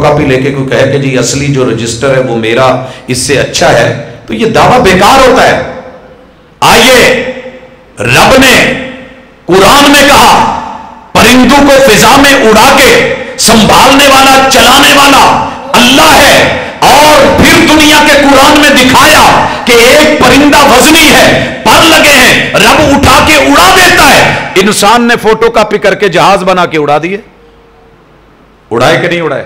Copy لے کے کوئی کہے کہ جی اصلی جو رجسٹر ہے وہ میرا اس سے اچھا ہے، تو یہ دعویٰ بیکار ہوتا ہے۔ آئیے، رب نے قرآن میں کہا پرندوں کو فضا میں اڑا کے سنبھالنے والا چلانے والا اللہ ہے، اور پھر دنیا کے قرآن میں دکھایا کہ ایک پرندہ وزنی ہے، پر لگے ہیں، رب اٹھا کے اڑا دیتا ہے۔ انسان نے فوٹو کاپی کر کے جہاز بنا کے اڑا دیے، اڑائے کہ نہیں اڑائے؟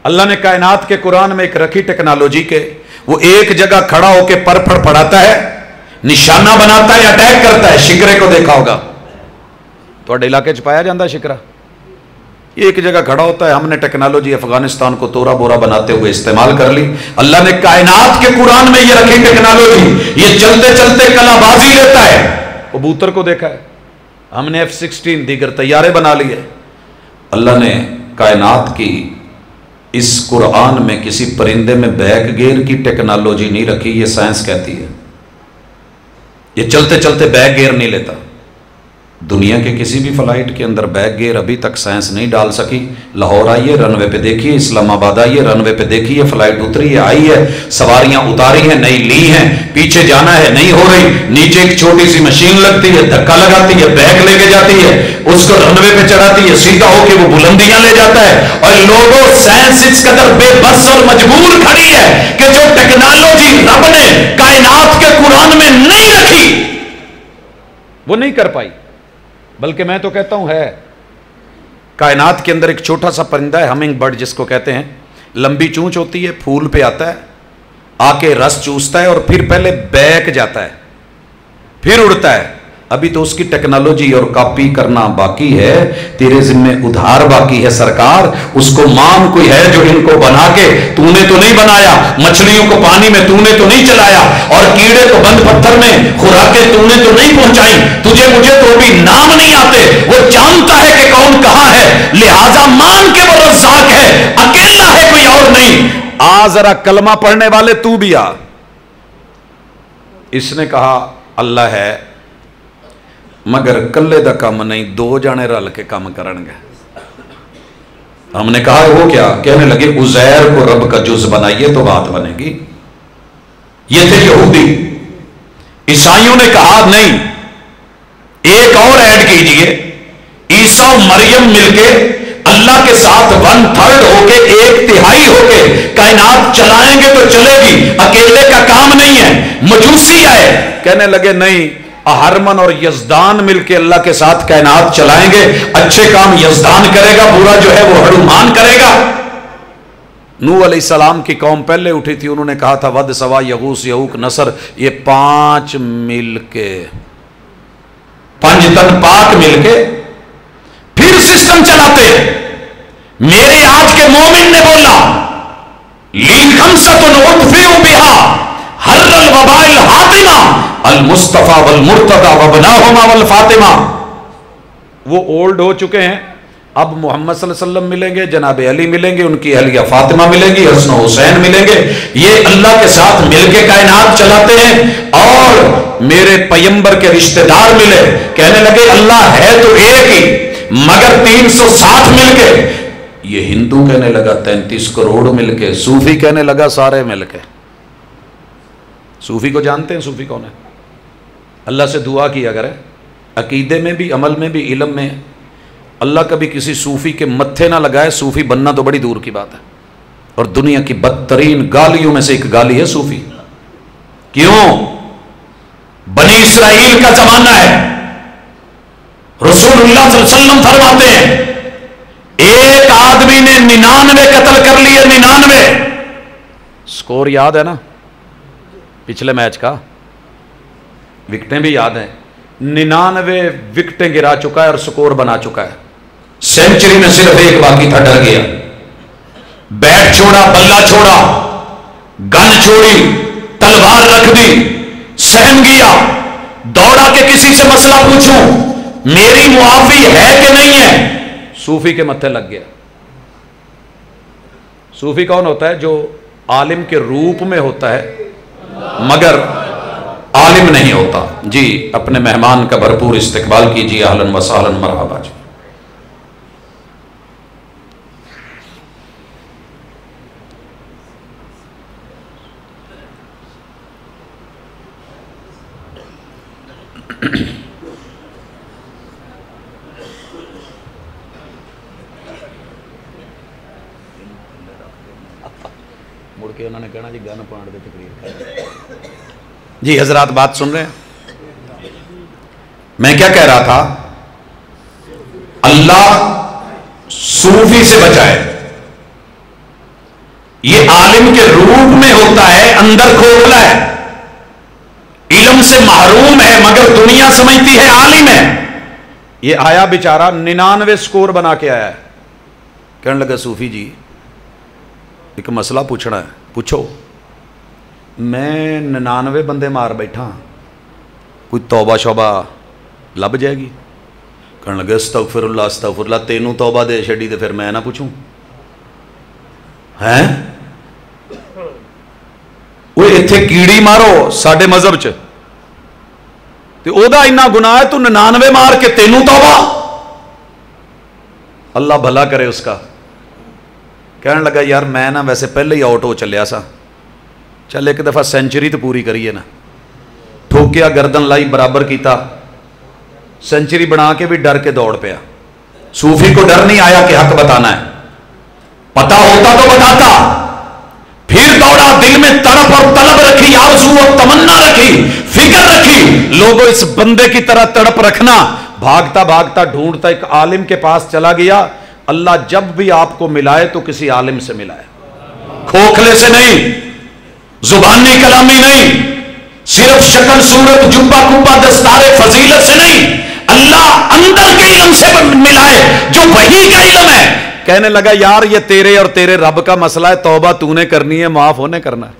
اللہ نے کائنات کے قرآن میں ایک رکھی ٹیکنالوجی کے، وہ ایک جگہ کھڑا ہو کے پر پھڑ پھڑاتا ہے، نشانہ بناتا ہے، اٹیک کرتا ہے۔ شکرے کو دیکھا ہوگا، تو علاقے چ پایا جاندہ شکرہ، یہ ایک جگہ کھڑا ہوتا ہے۔ ہم نے ٹیکنالوجی افغانستان کو تورا بورا بناتے ہوئے استعمال کر لی۔ اللہ نے کائنات کے قرآن میں یہ رکھی ٹیکنالوجی، یہ چلتے چلتے کلا بازی لیتا ہے۔ کبوتر کو دیکھا ہے ہم نے F-16 دیگر طیارے بنا لیے۔ اللہ نے کائنات کی اس قرآن میں کسی پرندے میں بیک گیئر کی ٹیکنالوجی نہیں رکھی، یہ سائنس کہتی ہے یہ چلتے چلتے بیک گیئر نہیں لیتا۔ دنیا کے کسی بھی فلائٹ کے اندر بیک گیئر ابھی تک سائنس نہیں ڈال سکی۔ لاہور آئیے، رن وے پہ دیکھیے، اسلام آباد آئیے، رن وے پہ دیکھیے، فلائٹ اتری ہے، آئی ہے، سواریاں اتاری ہیں، نئی لی ہیں، پیچھے جانا ہے نہیں ہو رہی، نیچے ایک چھوٹی سی مشین لگتی ہے، دھکا لگاتی ہے، بیک لے کے جاتی ہے، اس کو رن وے پہ چڑھاتی ہے، سیدھا ہو کے وہ بلندیاں لے جاتا ہے۔ اور لوگوں، سائنس اس قدر بے بس اور مجبور کھڑی ہے کہ جو ٹیکنالوجی رب نے کائنات کے قرآن میں نہیں رکھی وہ نہیں کر پائی۔ بلکہ میں تو کہتا ہوں ہے، کائنات کے اندر ایک چھوٹا سا پرندہ ہے، ہمنگ برڈ جس کو کہتے ہیں، لمبی چونچ ہوتی ہے، پھول پہ آتا ہے، آ کے رس چوستا ہے اور پھر پہلے بیک جاتا ہے، پھر اڑتا ہے۔ ابھی تو اس کی ٹیکنالوجی اور کاپی کرنا باقی ہے، تیرے ذمہ ادھار باقی ہے سرکار۔ اس کو مان کوئی ہے جو ان کو بنا کے، تو نے تو نہیں بنایا، مچھلیوں کو پانی میں تو نے تو نہیں چلایا، اور کیڑے کو بند پتھر میں خوراکیں تو نے تو نہیں پہنچائی، تجھے مجھے تو بھی نام نہیں آتے، وہ جانتا ہے کہ کون کہاں ہے، لہذا مان کے وہ رزاق ہے، اکیلا ہے، کوئی اور نہیں۔ آ ذرا کلمہ پڑھنے والے تو بھی آ۔ اس نے کہا اللہ ہے مگر کلے دا کام نہیں، دو جانے رل کے کام کرن گے۔ ہم نے کہا وہ کیا؟ کہنے لگے عزیر کو رب کا جز بنائیے تو بات بنے گی۔ یہ تھے یہودی۔ عیسائیوں نے کہا نہیں، ایک اور ایڈ کیجئے، عیسیٰ و مریم مل کے اللہ کے ساتھ 1/3 ہو کے، 1/3 ہو کے کائنات چلائیں گے تو چلے گی، اکیلے کا کام نہیں ہے۔ مجوسی آئے، کہنے لگے نہیں، اہرمن اور یزدان مل کے اللہ کے ساتھ کائنات چلائیں گے، اچھے کام یزدان کرے گا، برا جو ہے وہ ہنومان کرے گا۔ نوح علیہ السلام کی قوم پہلے اٹھی تھی، انہوں نے کہا تھا ود سوا یغوث یعوق نصر، یہ 5 مل کے، 5 تن پاک مل کے پھر سسٹم چلاتے ہیں۔ میرے آج کے مومن نے بولا لی خمسۃ اطفئ بہا حر الوباء الحاطمہ المصطفیٰ والمرتضیٰ وابناہما والفاطمہ۔ وہ اولڈ ہو چکے ہیں، اب محمد صلی اللہ علیہ وسلم ملیں گے، جناب علی ملیں گے، ان کی اہلیہ فاطمہ ملیں گی، حسن و حسین ملیں گے، یہ اللہ کے ساتھ مل کے کائنات چلاتے ہیں۔ اور میرے پیمبر کے رشتہ دار ملے، کہنے لگے اللہ ہے تو ایک ہی مگر 360 مل کے۔ یہ ہندو کہنے لگا 33 کروڑ مل کے، صوفی کہنے لگا سارے مل کے۔ صوفی کو جانتے ہیں؟ صوفی کون ہے؟ اللہ سے دعا کیا کرے، عقیدے میں بھی، عمل میں بھی، علم میں۔ اللہ کبھی کسی صوفی کے متھے نہ لگائے، صوفی بننا تو بڑی دور کی بات ہے۔ اور دنیا کی بدترین گالیوں میں سے ایک گالی ہے صوفی۔ کیوں؟ بنی اسرائیل کا زمانہ ہے، رسول اللہ صلی اللہ علیہ وسلم فرماتے ہیں ایک آدمی نے 99 قتل کر لیے، 99۔ سکور یاد ہے نا پچھلے میچ کا؟ وکٹیں بھی یاد ہیں، 99 وکٹیں گرا چکا ہے اور سکور بنا چکا ہے۔ سینچری میں صرف ایک باقی تھا، ڈر گیا، بیٹ چھوڑا، بلہ چھوڑا، گن چھوڑی، تلوار رکھ دی، سہم گیا، دوڑا کہ کسی سے مسئلہ پوچھوں، میری معافی ہے کہ نہیں ہے؟ صوفی کے متھے لگ گیا۔ صوفی کون ہوتا ہے؟ جو عالم کے روپ میں ہوتا ہے مگر عالم نہیں ہوتا۔ جی اپنے مہمان کا بھرپور استقبال کیجیے، اہلاً و سہلاً، مرحبا جی۔ مڑ کے انہوں نے کہنا جی گن پاؤنڈ کی تقریر. جی حضرات بات سن رہے ہیں؟ میں کیا کہہ رہا تھا؟ اللہ صوفی سے بچائے. یہ عالم کے روپ میں ہوتا ہے، اندر کھوکھلا ہے، علم سے محروم ہے، مگر دنیا سمجھتی ہے عالم ہے. یہ آیا بیچارہ 99 سکور بنا کے آیا ہے. کہنے لگا صوفی جی ایک مسئلہ پوچھنا ہے. پوچھو. میں 99 بندے مار بیٹھا، کوئی توبہ شوبہ لب جائے گی؟ کہنے لگے استغفر اللہ تینوں توبہ دے چھڑی تو پھر میں نہ پوچھوں ہیں؟ وہ اتنے کیڑی مارو ساڈے مذہب چ تے او دا اتنا گناہ ہے تو 99 مار کے تینوں توبہ. اللہ بھلا کرے اس کا. کہنے لگا یار میں نا ویسے پہلے ہی آؤٹ ہو چلیا سا، چل ایک دفعہ سینچری تو پوری کریے نا. ٹھوکیا، گردن لائی، برابر کیتا، سینچری بنا کے بھی ڈر کے دوڑ پیا. صوفی کو ڈر نہیں آیا کہ حق بتانا ہے، پتا ہوتا تو بتاتا. پھر دوڑا، دل میں تڑپ اور طلب رکھی، آرزو اور تمنا رکھی، فکر رکھی. لوگوں اس بندے کی طرح تڑپ رکھنا. بھاگتا بھاگتا ڈھونڈتا ایک عالم کے پاس چلا گیا. اللہ جب بھی آپ کو ملائے تو کسی عالم سے ملائے، کھوکھلے سے نہیں، زبانی کلامی نہیں، صرف شکل صورت جبہ کبہ دستار فضیلت سے نہیں، اللہ اندر کے علم سے ملائے جو وحی کا علم ہے. کہنے لگا یار یہ تیرے اور تیرے رب کا مسئلہ ہے، توبہ تو نے کرنی ہے، معاف ہونے کرنا ہے.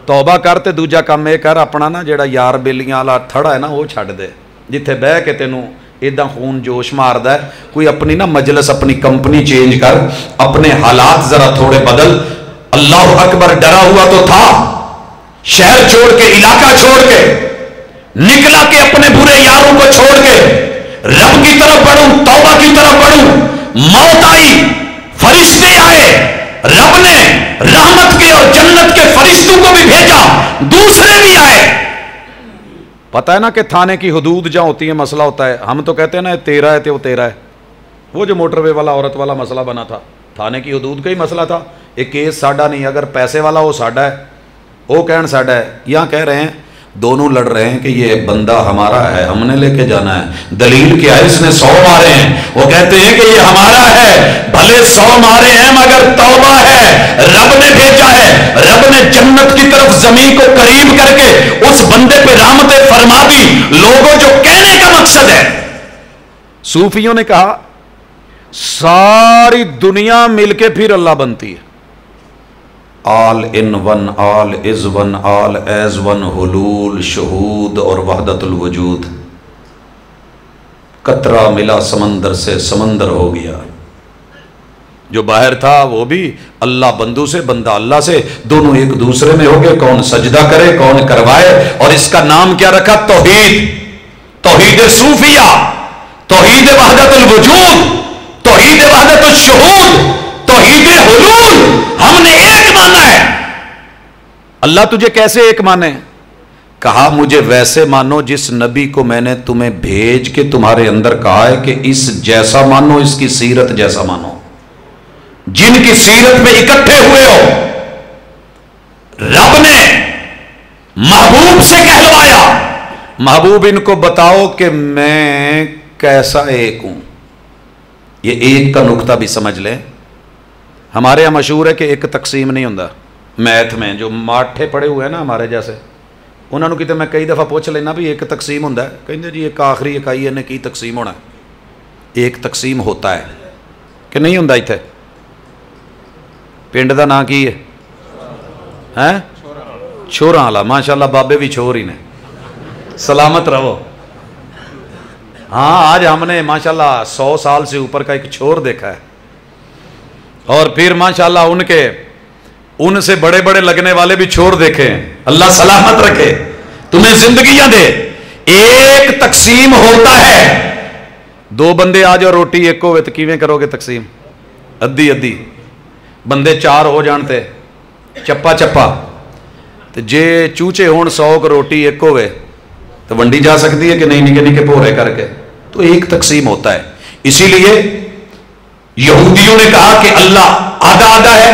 توبہ کر تے دوجا کام یہ کر، اپنا نا جڑا یار بیلیاں والا تھڑا ہے نا وہ چھڈ دے، جتھے بہ کے تینوں ایداں خون جوش ماردا ہے. کوئی اپنی نا مجلس، اپنی کمپنی چینج کر، اپنے حالات ذرا تھوڑے بدل. اللہ اکبر ڈرا ہوا تو تھا، شہر چھوڑ کے، علاقہ چھوڑ کے نکلا کہ اپنے برے یاروں کو چھوڑ کے رب کی طرف بڑھوں، توبہ کی طرف بڑھوں. موت آئی، فرشتے آئے، رب نے رحمت کے اور جنت کے فرشتوں کو بھی بھیجا، دوسرے بھی آئے. پتہ ہے نا کہ تھانے کی حدود جہاں ہوتی ہیں مسئلہ ہوتا ہے. ہم تو کہتے ہیں نا تیرا ہے تو وہ تیرا ہے. وہ جو موٹر وے والا عورت والا مسئلہ بنا تھا، تھانے کی حدود کا ہی مسئلہ تھا. ایک کیس ساڈا نہیں، اگر پیسے والا وہ ساڈا ہے، وہ کہن ساڈا ہے. یہاں کہہ رہے ہیں دونوں لڑ رہے ہیں کہ یہ بندہ ہمارا ہے، ہم نے لے کے جانا ہے. دلیل کیا ہے؟ اس نے 100 مارے ہیں، وہ کہتے ہیں کہ یہ ہمارا ہے. بھلے 100 مارے ہیں مگر توبہ ہے، رب نے بھیجا ہے. رب نے جنت کی طرف زمین کو قریب کر کے اس بندے پہ رحمتیں فرما دی. لوگوں جو کہنے کا مقصد ہے، صوفیوں نے کہا ساری دنیا مل کے پھر اللہ بنتی ہے. All in one, all is one, all is one, حلول، شہود اور وحدت الوجود. قطرہ ملا سمندر سے، سمندر ہو گیا. جو باہر تھا وہ بھی اللہ بندو سے، بندہ اللہ سے، دونوں ایک دوسرے میں ہو گئے. کون سجدہ کرے، کون کروائے. اور اس کا نام کیا رکھا؟ توحید. توحید صوفیہ، توحید وحدت الوجود، توحید وحدت الشہود، توحید حلول. ہم نے ایک مانا ہے. اللہ تجھے کیسے ایک مانے؟ کہا مجھے ویسے مانو جس نبی کو میں نے تمہیں بھیج کے تمہارے اندر کہا ہے کہ اس جیسا مانو، اس کی سیرت جیسا مانو. جن کی سیرت میں اکٹھے ہوئے ہو. رب نے محبوب سے کہلوایا، محبوب ان کو بتاؤ کہ میں کیسا ایک ہوں. یہ ایک کا نقطہ بھی سمجھ لیں. ہمارے یہاں مشہور ہے کہ ایک تقسیم نہیں ہوتا. میتھ میں جو ماٹھے پڑے ہوئے ہیں نا ہمارے جیسے، انہوں نے کہتے میں کئی دفعہ پوچھ لینا بھی ایک تقسیم ہوتا ہے، کہیں جی ایک آخری اکائی نے کی تقسیم ہونا ہے. ایک تقسیم ہوتا ہے کہ نہیں ہوتا. اتنے پنڈ کا نام کی ہے؟ چھوراں والا. ماشاء اللہ بابے بھی چھور ہی نے. سلامت رہو. ہاں آج ہم نے ماشاءاللہ 100 سال سے اوپر کا ایک چھور دیکھا ہے، اور پھر ماشاءاللہ ان سے بڑے بڑے لگنے والے بھی چھوڑ دیکھے ہیں. اللہ سلامت رکھے، تمہیں زندگیاں دے. ایک تقسیم ہوتا ہے. 2 بندے آ جاؤ روٹی ایک ہوئے تو کیویں کرو گے تقسیم؟ ادھی ادھی. بندے 4 ہو جانتے چپا چپا. تو جے چوچے ہون 100 کو روٹی ایک ہوئے تو ونڈی جا سکتی ہے کہ نہیں نکے نکے پورے کر کے؟ تو ایک تقسیم ہوتا ہے. اسی لیے یہودیوں نے کہا کہ اللہ آدھا آدھا ہے،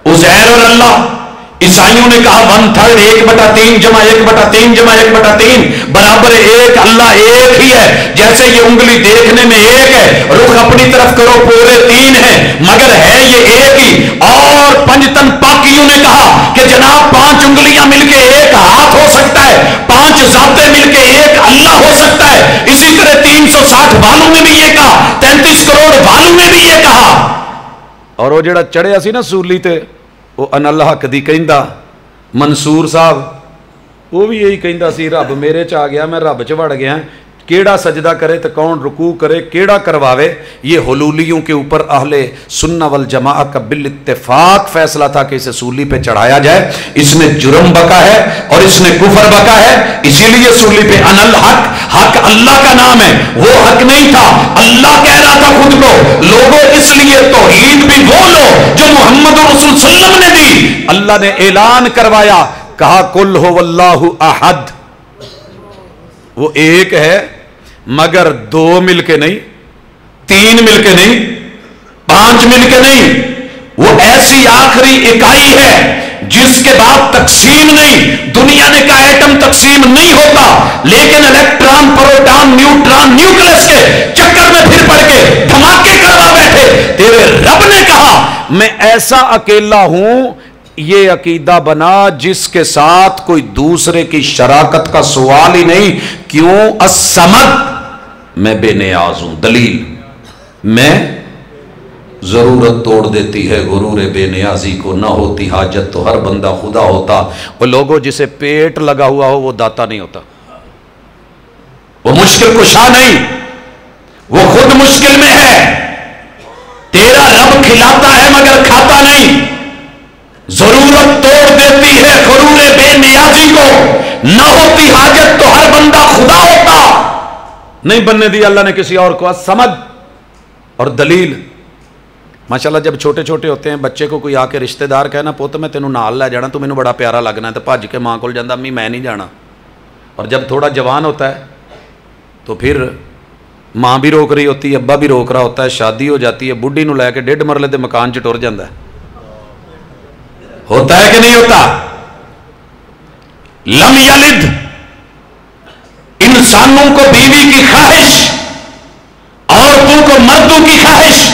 عزیر اور اللہ. عیسائیوں نے کہا 1/3 1/3 جمع 1/3 جمع 1/3 برابر ایک. اللہ ایک ہی ہے. جیسے یہ انگلی دیکھنے میں ایک ہے، رخ اپنی طرف کرو پورے 3 ہیں، مگر ہے یہ ایک ہی. اور پنجتن پاکیوں نے کہا کہ جناب 5 انگلیاں مل کے ایک ہاتھ ہو سکتا ہے، 5 ذاتیں مل کے ایک اللہ ہو سکتا ہے. اسی طرح 360 والوں نے بھی یہ کہا، 33 کروڑ والوں نے بھی یہ کہا. اور وہ جڑا چڑھیا سی نا سولی تے، وہ ان اللہ کدی کہندا منصور صاحب، وہ بھی یہی کہندا سی رب میرے چ آ گیا، میں رب چ وڑ گیا. کیڑا سجدہ کرے تو کون رکوع کرے، کیڑا کرواوے. یہ حلولیوں کے اوپر اہل سنہ والجماعہ کا بالاتفاق فیصلہ تھا کہ اسے سولی پہ چڑھایا جائے. اس نے جرم بکا ہے اور اس نے کفر بکا ہے، اسی لیے سولی پہ ان الحق، حق اللہ کا نام ہے، وہ حق نہیں تھا. اللہ کہہ رہا تھا خود کو، لوگوں اس لیے توحید بھی وہ لو جو محمد رسول صلی اللہ علیہ وسلم نے دی. اللہ نے اعلان کروایا، کہا قل هو اللہ احد، وہ ایک ہے مگر 2 مل کے نہیں، 3 مل کے نہیں، 5 مل کے نہیں. وہ ایسی آخری اکائی ہے جس کے بعد تقسیم نہیں. دنیا نے کہا ایٹم تقسیم نہیں ہوتا، لیکن الیکٹران پروٹان نیوٹران نیوکلس کے چکر میں پھر پڑ کے دھماکے کروا بیٹھے. تیرے رب نے کہا میں ایسا اکیلا ہوں. یہ عقیدہ بنا جس کے ساتھ کوئی دوسرے کی شراکت کا سوال ہی نہیں. کیوں؟ الصمد، میں بے نیاز ہوں. دلیل، میں ضرورت توڑ دیتی ہے غرور بے نیازی کو، نہ ہوتی حاجت تو ہر بندہ خدا ہوتا. وہ لوگوں جسے پیٹ لگا ہوا ہو وہ داتا نہیں ہوتا، وہ مشکل کشا نہیں، وہ خود مشکل میں ہے. تیرا رب کھلاتا ہے مگر کھاتا نہیں. ضرورت توڑ دیتی ہے غرور بے نیازی کو، نہ ہوتی حاجت تو ہر بندہ خدا ہوتا. نہیں بننے دیا اللہ نے کسی اور کو. سمجھ اور دلیل. ماشاءاللہ جب چھوٹے چھوٹے ہوتے ہیں بچے کو کوئی آ کے رشتہ دار کہنا پوت میں تینوں نال لے جانا، تو مینوں بڑا پیارا لگنا ہے، تو بھج کے ماں کول جاندا امی میں نہیں جانا. اور جب تھوڑا جوان ہوتا ہے تو پھر ماں بھی روک رہی ہوتی ہے، ابا بھی روک رہا ہوتا ہے، شادی ہو جاتی ہے، بڈھی نو لے کے 1.5 مرلے دے مکان چ ٹر جاندا ہے. ہوتا ہے کہ نہیں ہوتا؟ لم یلد، انسانوں کو بیوی کی خواہش، عورتوں کو مردوں کی خواہش،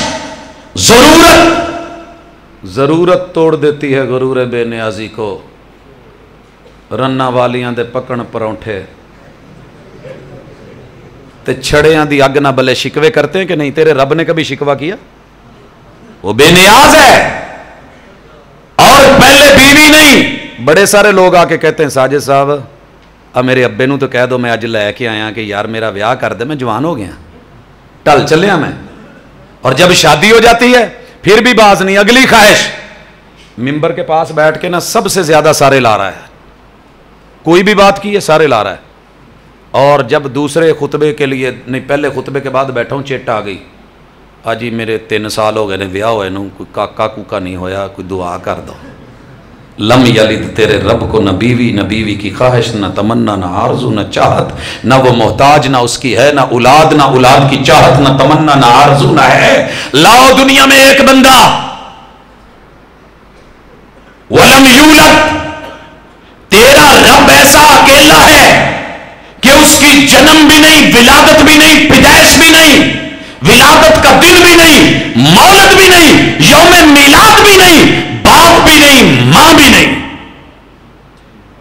ضرورت توڑ دیتی ہے غرور بے نیازی کو. رنا والیاں دے پکن پرونٹھے تے چھڑیاں دی اگ نہ بلے شکوے کرتے ہیں کہ نہیں؟ تیرے رب نے کبھی شکوہ کیا؟ وہ بے نیاز ہے. اور پہلے بیوی نہیں. بڑے سارے لوگ آ کے کہتے ہیں ساجد صاحب میرے ابے نو تو کہہ دو میں اج لے کے آیا کہ یار میرا بیاہ کر دے، میں جوان ہو گیا، ٹل چلیا میں. اور جب شادی ہو جاتی ہے پھر بھی باز نہیں. اگلی خواہش، ممبر کے پاس بیٹھ کے نا سب سے زیادہ سارے لا رہا ہے، کوئی بھی بات کی ہے سارے لا رہا ہے. اور جب دوسرے خطبے کے لیے نہیں، پہلے خطبے کے بعد بیٹھا ہوں، چٹ آ گئی، جی میرے 3 سال ہو گئے نے بیاہ ہوئے نو، کوئی کاکا کوکا نہیں ہویا، کوئی دعا کر دو. لم یلد، تیرے رب کو نہ بیوی کی خواہش، نہ تمنا، نہ آرزو، نہ چاہت، نہ وہ محتاج، نہ اس کی ہے، نہ اولاد کی چاہت، نہ تمنا، نہ آرزو، نہ ہے. لاؤ دنیا میں ایک بندہ. ولم یولد، تیرا رب ایسا اکیلا ہے کہ اس کی جنم بھی نہیں، ولادت بھی نہیں، پیدائش بھی نہیں، ولادت کا دن بھی نہیں، مولد بھی نہیں، یوم میلاد بھی نہیں، باپ بھی نہیں، ماں بھی نہیں.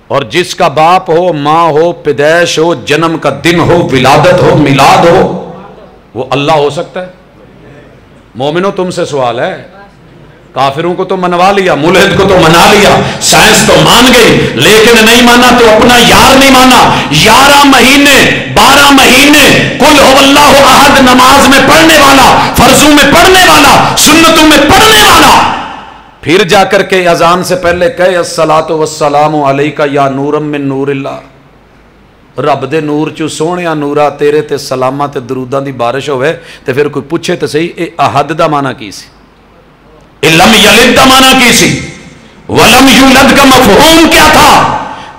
اور جس کا باپ ہو، ماں ہو، پیدائش ہو، جنم کا دن ہو، ولادت ہو، میلاد ہو، وہ اللہ ہو سکتا ہے؟ مومنوں تم سے سوال ہے. کافروں کو تو منوا لیا، ملحد کو تو منا لیا، سائنس تو مان گئی، لیکن نہیں مانا تو اپنا یار نہیں مانا. 11 مہینے 12 مہینے قل هو اللہ احد نماز میں پڑھنے والا، فرضوں میں پڑھنے والا، سنتوں میں پڑھنے والا، پھر جا کر کے اذان سے پہلے کہے الصلاۃ والسلام علیک یا نورا من نور اللہ. رب دے نور چو سونیا نورا تیرے تے سلامہ تے دروداں دی بارش ہوئے. تے پھر کوئی پوچھے تے صحیح اے احد دا معنی کی سی؟ لم یلد دا معنی کی سی؟ ولم یولد کا مفہوم کیا تھا؟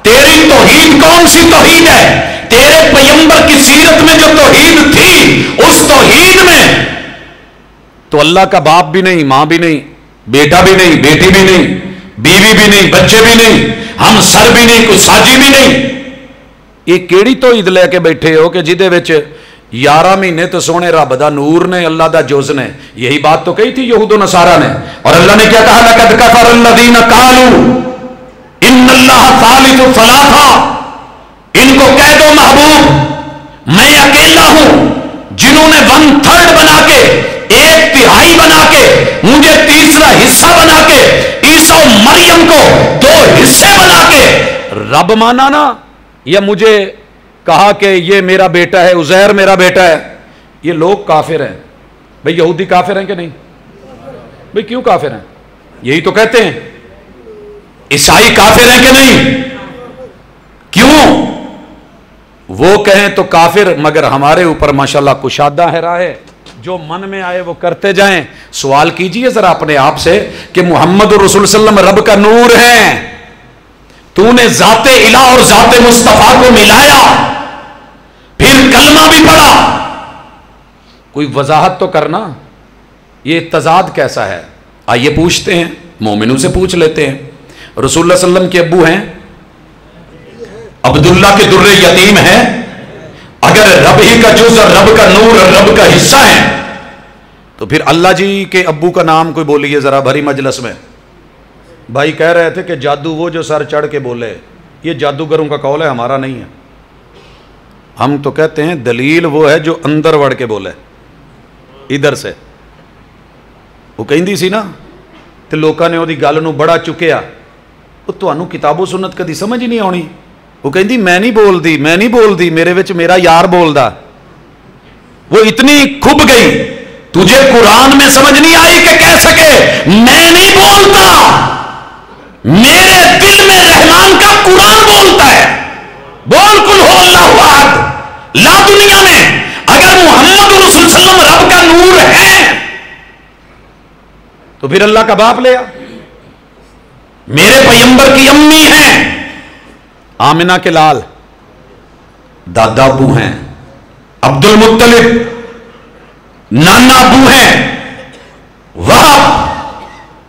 تیری توحید کون سی توحید ہے تیرے پیغمبر کی سیرت میں جو توحید تھی اس توحید میں تو اللہ کا باپ بھی نہیں، ماں بھی نہیں، بیٹا بھی نہیں، بیٹی بھی نہیں، بیوی بھی نہیں، بچے بھی نہیں، ہم سر بھی نہیں، کوئی ساجی بھی نہیں. یہ کیڑی توحید لے کے بیٹھے ہو کہ جدے وچ 11 مہینے تو سونے رب دا نور نے، اللہ دا جز نے. یہی بات تو کہی تھی یہود و نصارا نے. اور اللہ نے کیا کہا؟ لقد کفر الذین قالوا ان اللہ ثالث ثلاثہ. ان کو کہہ دو محبوب میں اکیلا ہوں. جنہوں نے 1/3 بنا کے، 1/3 بنا کے، مجھے تیسرا حصہ بنا کے، عیسیٰ و مریم کو 2 حصے بنا کے رب مانا نا، یا مجھے کہا کہ یہ میرا بیٹا ہے، عزیر میرا بیٹا ہے. یہ لوگ کافر ہیں. بھئی یہودی کافر ہیں کہ نہیں؟ بھئی کیوں کافر ہیں؟ یہی تو کہتے ہیں. عیسائی کافر ہیں کہ نہیں؟ کیوں؟ وہ کہیں تو کافر، مگر ہمارے اوپر ماشاءاللہ کشادہ ہے راہ ہے. جو من میں آئے وہ کرتے جائیں. سوال کیجئے ذرا اپنے آپ سے کہ محمد رسول صلی اللہ علیہ وسلم رب کا نور ہے. تو نے ذات الہ اور ذات مصطفیٰ کو ملایا، پھر کلمہ بھی پڑھا. کوئی وضاحت تو کرنا، یہ تضاد کیسا ہے؟ آئیے پوچھتے ہیں، مومنوں سے پوچھ لیتے ہیں. رسول اللہ صلی اللہ علیہ وسلم کے ابو ہیں عبداللہ کے در یتیم ہیں. اگر رب ہی کا جز اور رب کا نور اور رب کا حصہ ہے تو پھر اللہ جی کے ابو کا نام کوئی بولیے ذرا بھری مجلس میں. بھائی کہہ رہے تھے کہ جادو وہ جو سر چڑھ کے بولے، یہ جادوگروں کا قول ہے، ہمارا نہیں ہے. ہم تو کہتے ہیں دلیل وہ ہے جو اندر وڑ کے بولے ادھر سے. وہ کہندی سی نا تے لوکاں نے وہ گل نو بڑا چکیا. وہ تانوں کتاب و سنت کدی سمجھ ہی نہیں آنی. وہ کہندی میں نہیں بولدی، میرے وچ میرا یار بولدا. وہ اتنی کھب گئی. تجھے قرآن میں سمجھ نہیں آئی کہ کہہ سکے میں نہیں بولتا، میرے دل میں رحمان کا قرآن بولتا ہے. بول کل ہو اللہ احد. لا دنیا میں اگر محمد رسول صلی اللہ علیہ وسلم رب کا نور ہے تو پھر اللہ کا باپ لیا. میرے پیغمبر کی امی ہیں آمنہ کے لال، دادا ابو ہیں عبد المطلب، نانا ابو ہیں وہب.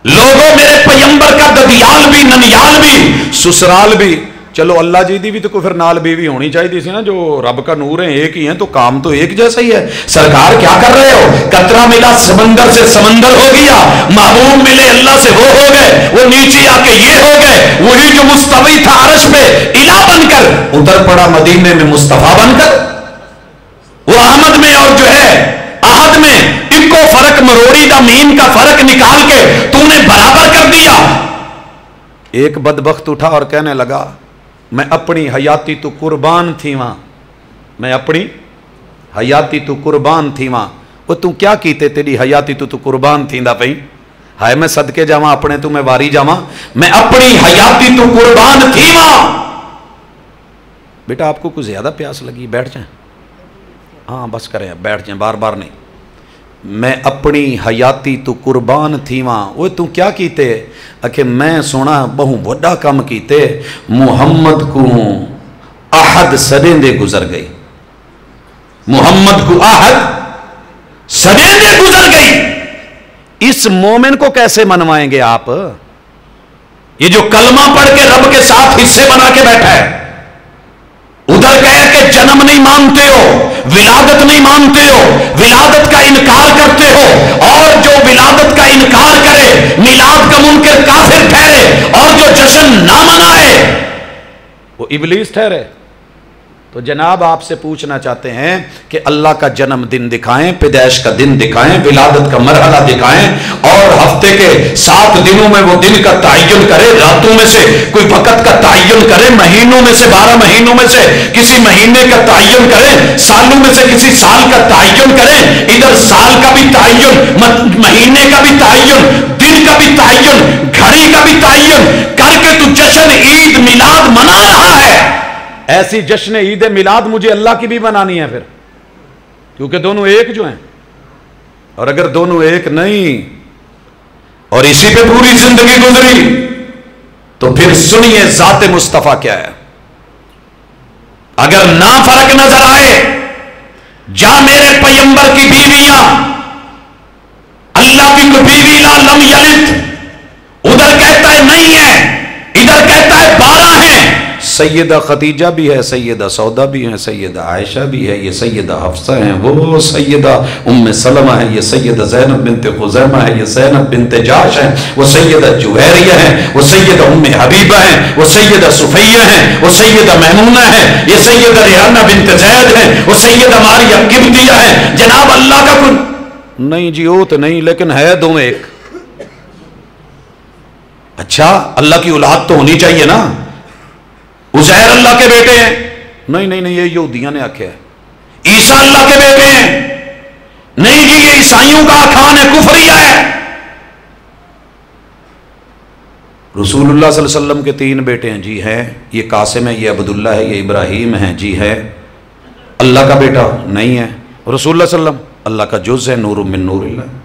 لوگوں میرے پیغمبر کا ددیال بھی، ننیال بھی، سسرال بھی. چلو اللہ جی دی بھی تو کوئی پھر نال بیوی ہونی چاہیے تھی نا. جو رب کا نور ہے ایک ہی ہیں تو کام تو ایک جیسا ہی ہے. سرکار کیا کر رہے ہو؟ قطرہ ملا سمندر سے سمندر ہو گیا، محبوب ملے اللہ سے وہ ہو گئے، وہ نیچے آ کے یہ ہو گئے. وہی جو مستوی تھا عرش پہ الہ بن کر ادھر پڑا مدینے میں مصطفیٰ بن کر. وہ احمد میں اور جو ہے احد میں ان کو فرق مروڑی دا مین کا فرق نکال کے تو نے برابر کر دیا. ایک بدبخت اٹھا اور کہنے لگا میں اپنی حیاتی تو قربان تھی وہاں، میں اپنی حیاتی تو قربان تھی وہاں. وہ تو کیا کیتے تیری حیاتی تو قربان تھی دا پئی؟ ہائے میں صدقے جاواں اپنے تو میں واری جاواں، میں اپنی حیاتی تو قربان تھی وہاں. بیٹا آپ کو کچھ زیادہ پیاس لگی، بیٹھ جائیں. ہاں بس کریں، بیٹھ جائیں، بار بار نہیں. میں اپنی حیاتی تو قربان تھی وہاں. وہ تو کیا کیتے؟ کہ میں سونا بہو وڈا کام کیتے، محمد کو احد سدیں دے گزر گئی. محمد کو احد سدیں دے گزر گئی. اس مومن کو کیسے منوائیں گے آپ؟ یہ جو کلمہ پڑھ کے رب کے ساتھ حصے بنا کے بیٹھا ہے، ادھر کہے کہ جنم نہیں مانتے ہو، ولادت نہیں مانتے ہو، ولادت کا انکار کرتے ہو، اور جو ولادت کا انکار کرے میلاد کا منکر کافر ٹھہرے، اور جو جشن نہ منائے وہ ابلیس ٹھہرے. تو جناب آپ سے پوچھنا چاہتے ہیں کہ اللہ کا جنم دن دکھائیں، پیدائش کا دن دکھائیں، ولادت کا مرحلہ دکھائیں، اور ہفتے کے 7 دنوں میں وہ دن کا تعین کرے، راتوں میں سے کوئی وقت کا تعین کرے، مہینوں میں سے 12 مہینوں میں سے کسی مہینے کا تعین کرے، سالوں میں سے کسی سال کا تعین کرے. ادھر سال کا بھی تعین، مہینے کا بھی تعین، دن کا بھی تعین، گھڑی کا بھی تعین کر کے تو جشن عید میلاد منا رہا ہے. ایسی جشن عید میلاد مجھے اللہ کی بھی منانی ہے پھر، کیونکہ دونوں ایک جو ہیں. اور اگر دونوں ایک نہیں اور اسی پہ پوری زندگی گزری تو پھر سنیے ذات مصطفیٰ کیا ہے. اگر نہ فرق نظر آئے، جا میرے پیغمبر کی بیویاں، اللہ کی کوئی بیوی لا لم یلد، ادھر کہتا ہے نہیں ہے، ادھر کہتا ہے 12 ہیں۔ سیدہ خدیجہ بھی ہے، سیدہ سودا بھی ہے، سیدہ عائشہ بھی ہے، یہ سیدہ حفصہ ہیں، وہ سیدہ ام سلمہ ہے، یہ سیدہ زینب بنت خزیمہ ہے، یہ زینب بنت جاش ہیں، وہ سیدہ جویریہ ہیں، وہ سیدہ ام حبیبہ ہیں، وہ سیدہ صفیہ ہیں، وہ سیدہ میمونہ ہیں، یہ سیدہ ریحانہ بنت زید ہیں، وہ سیدہ ماریہ قبطیہ ہیں۔ جناب اللہ کا کوئی نہیں جی، وہ تو نہیں، لیکن ہے دو ایک۔ اچھا اللہ کی اولاد تو ہونی چاہیے نا، عزیر اللہ کے بیٹے ہیں؟ نہیں نہیں نہیں، یہ یہودیاں نے آکھیا ہے۔ عیسیٰ اللہ کے بیٹے ہیں؟ نہیں جی، یہ عیسائیوں کا اخان ہے، کفریہ ہے۔ رسول اللہ صلی اللہ علیہ وسلم کے 3 بیٹے ہیں جی، ہیں، یہ قاسم ہے، یہ عبداللہ ہے، یہ ابراہیم ہے جی، ہے۔ اللہ کا بیٹا نہیں ہے۔ رسول اللہ صلی اللہ علیہ وسلم اللہ کا جز ہے، نور من نور اللہ۔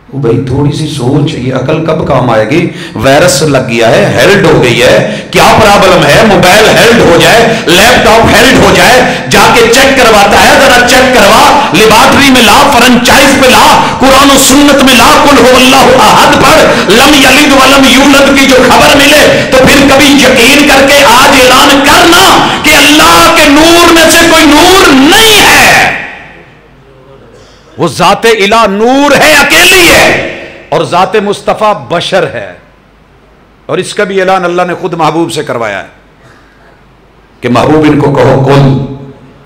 وہ بھائی تھوڑی سی سوچ، یہ عقل کب کام آئے گی؟ وائرس لگ گیا ہے، ہیلڈ ہو گئی ہے، کیا پرابلم ہے؟ موبائل ہیلڈ ہو جائے، لیپ ٹاپ ہیلڈ ہو جائے، جا کے چیک کرواتا ہے، ذرا چیک کروا، لیبارٹری میں لا، فرنچائز پہ لا، قرآن و سنت میں لا، قل هو اللہ احد پڑھ، لم یلد ولم یولد کی جو خبر ملے تو پھر کبھی یقین کر کے آج اعلان کرنا کہ اللہ کے نور میں سے کوئی نور نہیں ہے۔ وہ ذات الہ نور ہے، اکیلی ہے، اور ذات مصطفیٰ بشر ہے، اور اس کا بھی اعلان اللہ نے خود محبوب سے کروایا ہے کہ محبوب ان کو کہو کل،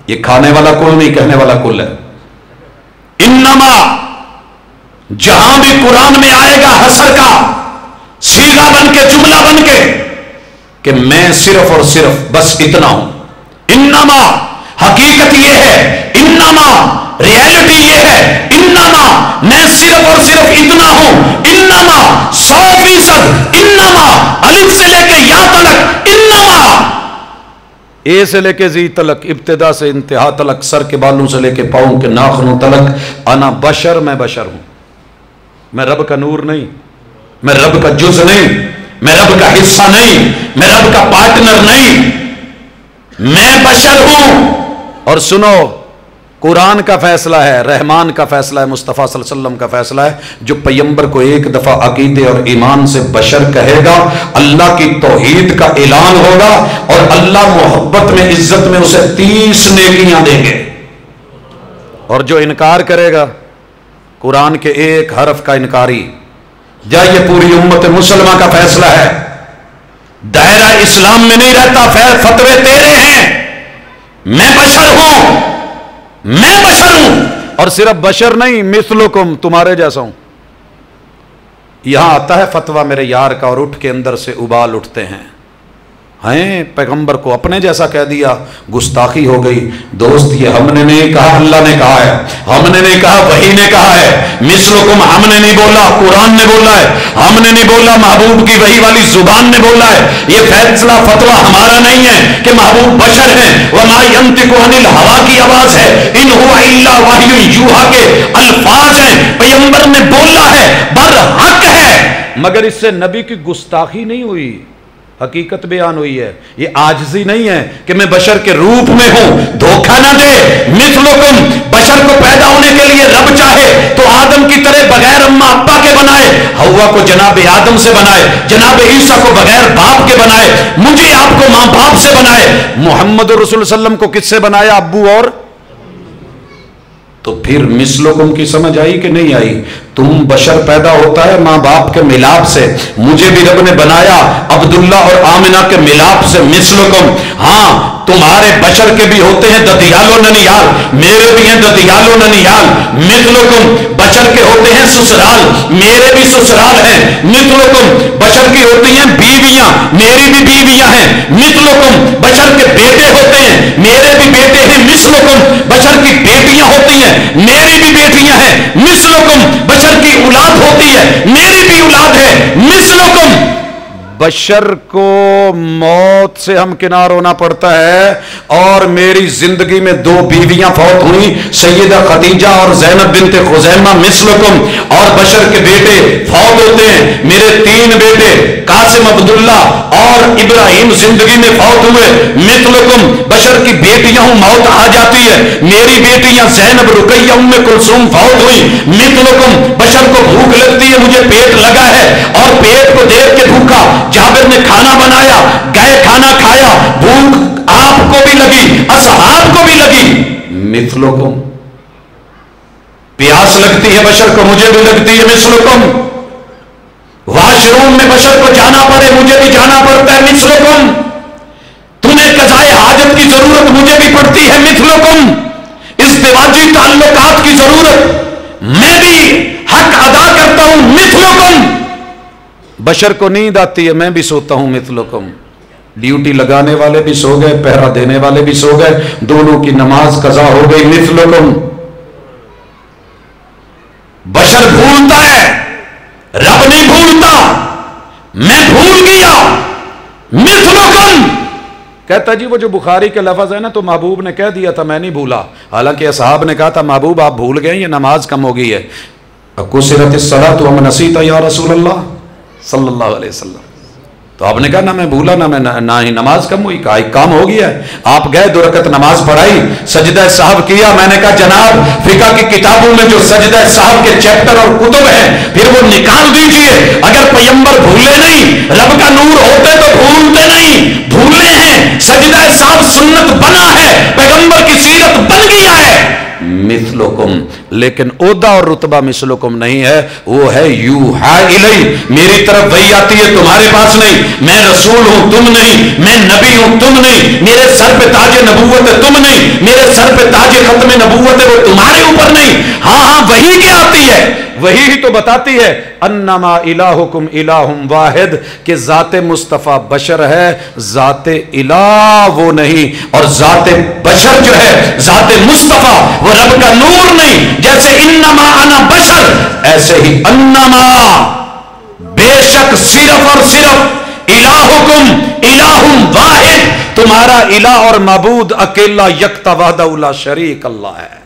یہ کھانے والا کل نہیں، کہنے والا کل ہے۔ انما، جہاں بھی قرآن میں آئے گا حسر کا صیغہ بن کے، جملہ بن کے کہ میں صرف اور صرف بس اتنا ہوں، انما حقیقت یہ ہے، انما ریالٹی یہ ہے، انما میں صرف اور صرف اتنا ہوں، انما 100%، انما الف سے لے کے یا تلک، انما اے سے لے کے زی تلک، ابتدا سے انتہا تلک، سر کے بالوں سے لے کے پاؤں کے ناخنوں تلک، انا بشر، میں بشر ہوں، میں رب کا نور نہیں، میں رب کا جز نہیں، میں رب کا حصہ نہیں، میں رب کا پارٹنر نہیں، میں بشر ہوں۔ اور سنو، قرآن کا فیصلہ ہے، رحمان کا فیصلہ ہے، مصطفیٰ صلی اللہ علیہ وسلم کا فیصلہ ہے، جو پیغمبر کو ایک دفعہ عقیدے اور ایمان سے بشر کہے گا، اللہ کی توحید کا اعلان ہوگا، اور اللہ محبت میں، عزت میں اسے 30 نیکیاں دیں گے۔ اور جو انکار کرے گا قرآن کے ایک حرف کا انکاری، جا یہ پوری امت مسلمہ کا فیصلہ ہے، دائرہ اسلام میں نہیں رہتا، فتوے تیرے ہیں، میں بشر ہوں، میں بشر ہوں، اور صرف بشر نہیں، مثلکم، تمہارے جیسا ہوں۔ یہاں آتا ہے فتویٰ میرے یار کا، اور اٹھ کے اندر سے ابال اٹھتے ہیں، پیغمبر کو اپنے جیسا کہہ دیا، گستاخی ہو گئی۔ دوست یہ ہم نے نہیں کہا، اللہ نے کہا ہے، ہم نے نہیں کہا، وحی نے کہا ہے، مثلکم ہم نے نہیں بولا، قرآن نے بولا ہے، ہم نے نہیں بولا، محبوب کی وحی والی زبان نے بولا ہے۔ یہ فیصلہ فتویٰ ہمارا نہیں ہے کہ محبوب بشر ہیں، وما ینطق عن الہوا کی آواز ہے، ان هو الا وحی یوحی کے الفاظ ہیں، پیغمبر نے بولا ہے، برحق ہے، مگر اس سے نبی کی گستاخی نہیں ہوئی، حقیقت بیان ہوئی ہے۔ یہ عاجزی نہیں ہے کہ میں بشر کے روپ میں ہوں، دھوکہ نہ دے۔ مثلکم، بشر کو پیدا ہونے کے لیے رب چاہے تو آدم کی طرح بغیر اماں ابا کے بنائے، حوا کو جناب آدم سے بنائے، جناب عیسیٰ کو بغیر باپ کے بنائے، مجھے آپ کو ماں باپ سے بنائے۔ محمد رسول اللہ صلی اللہ علیہ وسلم کو کس سے بنایا؟ ابو اور تو پھر مثلکم کی سمجھ آئی کہ نہیں آئی؟ تم بشر پیدا ہوتا ہے ماں باپ کے ملاپ سے، مجھے بھی رب نے بنایا عبداللہ اور آمنہ کے ملاپ سے، مثلکم۔ ہاں تمہارے بشر کے بھی ہوتے ہیں ددیال و ننیال، میرے بھی ہیں ددیال و ننیال۔ مثلکم، بشر کے ہوتے ہیں سسرال، میرے بھی سسرال ہیں۔ مثلکم، بشر کی ہوتی ہیں بیویاں، میری بھی بیویاں ہیں۔ مثلکم، بشر کے بیٹے ہوتے ہیں، میرے بھی بیٹے ہیں۔ مثلکم، بشر کی بیٹیاں ہوتی ہیں، میری بھی بیٹیاں ہیں۔ مثلکم، بشر کی اولاد ہوتی ہے، میری بھی اولاد ہے۔ مثلکم، بشر کو موت سے ہمکنار ہونا پڑتا ہے، اور میری زندگی میں 2 بیویاں فوت ہوئی، سیدہ خدیجہ اور زینب بنت خزیمہ۔ مثلکم، اور بشر کے بیٹے فوت ہوتے ہیں، میرے 3 بیٹے قاسم قاسم عبداللہ اور ابراہیم زندگی میں فوت ہوئے، مثلکم بشر کی بیٹیاں ہوں موت آ جاتی ہے، میری بیٹیاں زینب رقیہ ام کلثوم فوت ہوئی، مثلکم بشر کو بھوک لگتی ہے، مجھے پیٹ لگا ہے اور پیٹ کو دیکھ کے بھوکا، جابر نے کھانا بنایا، گئے کھانا کھایا، بھوک آپ کو بھی لگی اصحاب کو بھی لگی، مثلکم پیاس لگتی ہے بشر کو، مجھے بھی لگتی ہے، مثلکم واش روم میں بشر کو جانا پڑے مجھے بھی جانا پڑتا ہے، مثلکم تمہیں قضائے حاجت کی ضرورت مجھے بھی پڑتی ہے، مثلکم ازدواجی تعلقات کی ضرورت میں بھی حق ادا کرتا ہوں، مثلکم بشر کو نیند آتی ہے میں بھی سوتا ہوں، مثلکم ڈیوٹی لگانے والے بھی سو گئے، پہرا دینے والے بھی سو گئے، دونوں کی نماز قضا ہو گئی، مثلکم بشر بھولتا ہے رب نہیں بھولتا، میں بھول گیا، مثلکم کہتا جی وہ جو بخاری کے لفظ ہے نا تو محبوب نے کہہ دیا تھا میں نہیں بھولا، حالانکہ اصحاب نے کہا تھا محبوب آپ بھول گئے یہ نماز کم ہو گئی ہے، کسرت الصلاۃ وما نسیت یا رسول اللہ صلی اللہ علیہ وسلم، تو آپ نے کہا نہ میں بھولا نہ ہی نماز کم ہوئی، کہا ایک کام ہو گیا ہے، آپ گئے 2 رکعت نماز پڑھائی، سجدہ سہو کیا، میں نے کہا جناب فقہ کی کتابوں میں جو سجدہ سہو کے چیپٹر اور کتب ہیں پھر وہ نکال دیجئے، اگر پیغمبر بھولے نہیں، رب کا نور ہوتے تو بھولتے نہیں، بھولے ہیں، سجدہ سہو سنت بنا ہے، پیغمبر کی سیرت بن گیا ہے، مثلکم لیکن عہدہ اور رتبہ مثلکم نہیں ہے، وہ ہے یوحا الی، میری طرف وحی آتی ہے تمہارے پاس نہیں، میں رسول ہوں تم نہیں، میں نبی ہوں تم نہیں، میرے سر پہ تاج نبوت ہے تم نہیں، میرے سر پہ تاج ختم نبوت ہے وہ تمہارے اوپر نہیں، ہاں وحی کیا آتی ہے، وہی ہی تو بتاتی ہے انما الہکم الہ واحد کہ ذات مصطفیٰ بشر ہے، ذات الہ وہ نہیں، اور ذات بشر جو ہے ذات مصطفیٰ وہ رب کا نور نہیں، جیسے انما انا بشر ایسے ہی انما بے شک صرف اور صرف الہکم الہ واحد تمہارا الہ اور معبود اکیلا یکتا وحدہ لا شریک اللہ ہے،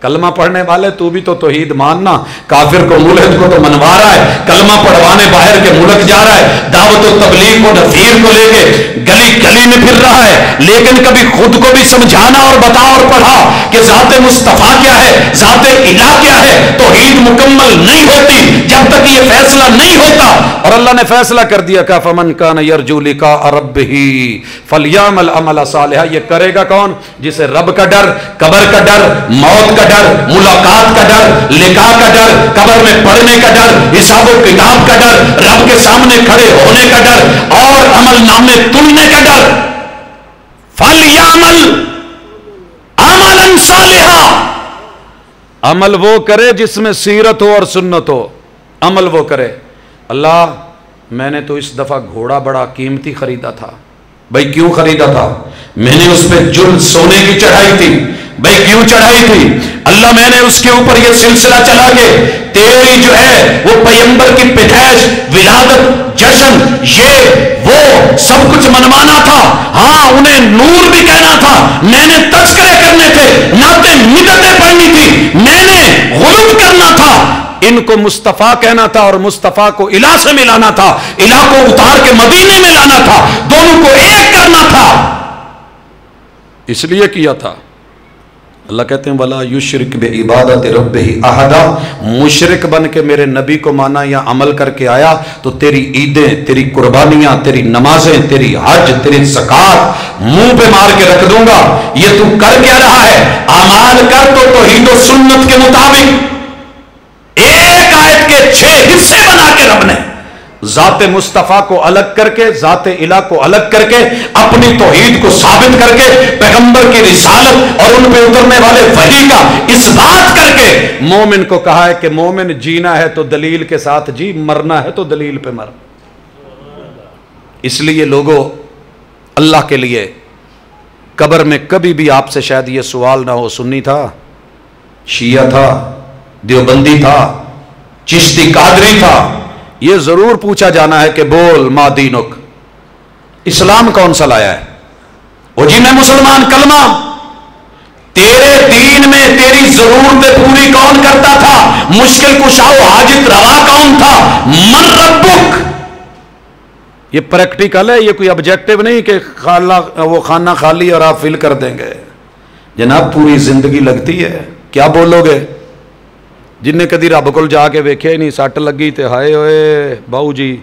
کلمہ پڑھنے والے تو بھی تو توحید ماننا، کافر کو ملحد کو تو منوا رہا ہے، کلمہ پڑھوانے باہر کے ملک جا رہا ہے، دعوت و تبلیغ کو نفیر کو لے کے گلی گلی میں پھر رہا ہے، لیکن کبھی خود کو بھی سمجھانا اور بتا اور پڑھا کہ ذات مصطفیٰ کیا ہے، ذات الہ کیا ہے، توحید مکمل نہیں ہوتی جب تک یہ فیصلہ نہیں ہوتا، اور اللہ نے فیصلہ کر دیا کہ فمن کان یرجو لقاء ربہ فلیعمل عملا صالحا، یہ کرے گا کون؟ جسے رب کا ڈر، قبر کا ڈر، موت کا ڈر، ملاقات کا ڈر، لقاء کا ڈر، قبر میں پڑھنے کا ڈر، حساب و کتاب کا ڈر، رب کے سامنے کھڑے ہونے کا ڈر اور عمل نامے تلنے کا ڈر، فَلْيَعْمَلْ عَمَلًا صَالِحًا، عمل وہ کرے جس میں سیرت ہو اور سنت ہو، عمل وہ کرے۔ اللہ میں نے تو اس دفعہ گھوڑا بڑا قیمتی خریدا تھا، بھائی کیوں خریدا تھا؟ میں نے اس پہ جل سونے کی چڑھائی تھی، بھائی کیوں چڑھائی تھی؟ اللہ میں نے اس کے اوپر یہ سلسلہ چلا کے تیری جو ہے وہ پیغمبر کی پیدائش، ولادت، جشن، یہ وہ سب کچھ منوانا تھا، ہاں انہیں نور بھی کہنا تھا، میں نے تذکرے کرنے تھے، نعتیں مدتیں پڑھنی تھی، میں نے غلط کرنا تھا، ان کو مصطفیٰ کہنا تھا اور مصطفیٰ کو الہ سے ملانا تھا، الہ کو اتار کے مدینے میں لانا تھا، دونوں کو ایک کرنا تھا، اس لیے کیا تھا۔ اللہ کہتے ہیں وَلَا يُشْرِكْ بِعِبَادَةِ رَبِّهِ أَحَدًا، مشرک بن کے میرے نبی کو مانا یا عمل کر کے آیا تو تیری عیدیں، تیری قربانیاں، تیری نمازیں، تیری حج، تیری زکوٰۃ منہ پہ مار کے رکھ دوں گا۔ یہ تو کر کیا رہا ہے؟ اعمال کر تو توحید و سنت کے مطابق، ایک آیت کے 6 حصے بنا کے رب نے ذات مصطفیٰ کو الگ کر کے، ذات الہ کو الگ کر کے، اپنی توحید کو ثابت کر کے، پیغمبر کی رسالت اور ان پہ اترنے والے وحی کا اس بات کر کے مومن کو کہا ہے کہ مومن جینا ہے تو دلیل کے ساتھ جی، مرنا ہے تو دلیل پہ مر۔ اس لیے لوگوں اللہ کے لیے قبر میں کبھی بھی آپ سے شاید یہ سوال نہ ہو سنی تھا، شیعہ تھا، دیوبندی تھا، چشتی قادری تھا، یہ ضرور پوچھا جانا ہے کہ بول ما دینک، اسلام کون سا لایا ہے؟ وہ جی میں مسلمان، کلمہ، تیرے دین میں تیری ضرورتیں پوری کون کرتا تھا؟ مشکل کشا و حاجت روا کون تھا؟ من ربک، یہ پریکٹیکل ہے, یہ کوئی آبجیکٹو نہیں کہ وہ خانہ خالی اور آپ فل کر دیں گے. جناب پوری زندگی لگتی ہے. کیا بولو گے جن نے کدی رب کول جا کے ویکھیا ہی نہیں, سٹ لگی تے ہائے ہوئے باؤ جی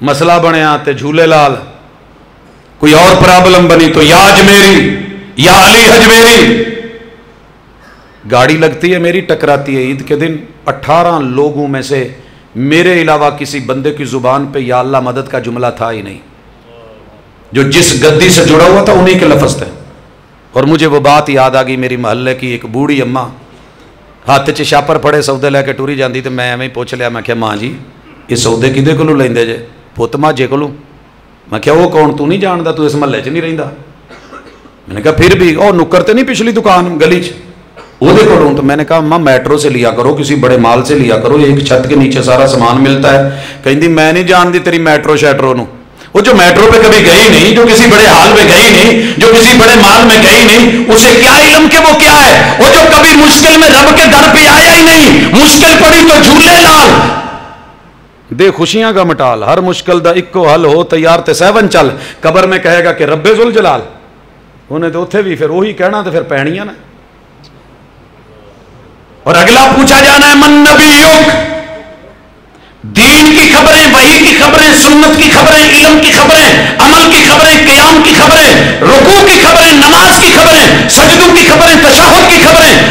مسئلہ بنیا تے جھولے لال, کوئی اور پرابلم بنی تو یا اجمیری یا علی حجمیری. گاڑی لگتی ہے میری, ٹکراتی ہے عید کے دن, 18 لوگوں میں سے میرے علاوہ کسی بندے کی زبان پہ یا اللہ مدد کا جملہ تھا ہی نہیں. جو جس گدی سے جڑا ہوا تھا انہی کے لفظ تھے. اور مجھے وہ بات یاد آ گئی, میری محلے کی ایک بوڑھی اماں ہاتھ چ شاپر پھڑے سودے لے کے ٹوری جاندی, تے میں ایویں پوچھ لیا, میں کہا ماں جی یہ سودے کدے کولوں لیندے جے؟ پت ماجے کولوں. میں کہا وہ کون, تو نہیں جاندا, تو اس محلے چ نہیں رہندا. میں نے کہا پھر بھی او نکر تے نہیں پچھلی دکان گلی چ وہ دے کولوں. تو میں نے کہا ماں میٹرو سے لیا کرو, کسی بڑے مال سے لیا کرو, ایک چھت کے نیچے سارا سامان ملتا ہے. کہندی میں نہیں جانتی تیری میٹرو شیٹرو نو. وہ جو میٹرو پہ کبھی گئی نہیں, جو کسی بڑے حال میں گئی نہیں, جو کسی بڑے مال میں گئی نہیں, اسے کیا علم کہ وہ کیا ہے. وہ جو کبھی مشکل میں رب کے در پہ آیا ہی نہیں, مشکل پڑی تو جھولے لال دے خوشیاں کا مٹال, ہر مشکل دا اکو حل ہو تیار تے سیون چل. قبر میں کہے گا کہ رب ذوالجلال, انہیں تو اتھے بھی پھر وہی کہنا تو پھر پہنیاں نا. اور اگلا پوچھا جانا ہے من نبیک, دین کی خبریں, وحی کی خبریں, سنت کی خبریں, علم کی خبریں, عمل کی خبریں, قیام کی خبریں, رکوع کی خبریں, نماز کی خبریں, سجدوں کی خبریں, تشہد کی خبریں.